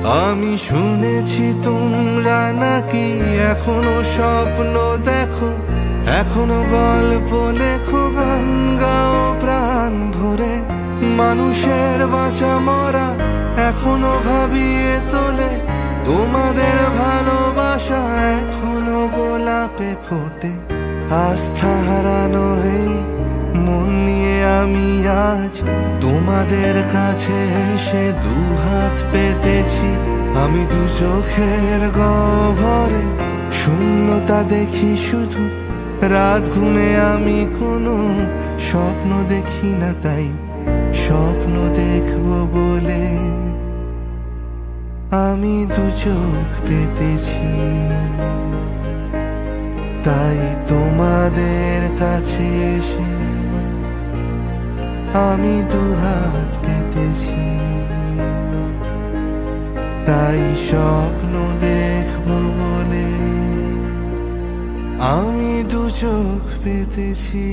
আমি শুনেছি তোমরা নাকি এখনো স্বপ্ন দেখো, এখনো গল্প লেখো, গান গাও প্রাণ ভরে। মানুষের বাঁচা মরা এখনো ভাবিয়ে তোলে, তোমাদের ভালোবাসা এখনো গোলাপে ফোটে। আস্থা হারানো এই মন নিয়ে আমি আজ তোমাদের কাছে এসে দুহাত পেতেছি। আমি দু চোখের গহ্বরে শূন্যতা দেখি শুধু, রাত ঘুমে আমি কোনো স্বপ্ন দেখি না, তাই স্বপ্ন দেখবো বলে আমি দু চোখ পেতেছি। তাই তোমাদের কাছে এসে আমি দুহাত পেতেছি, তাই স্বপ্ন দেখবো বলে আমি দু চোখ পেতেছি।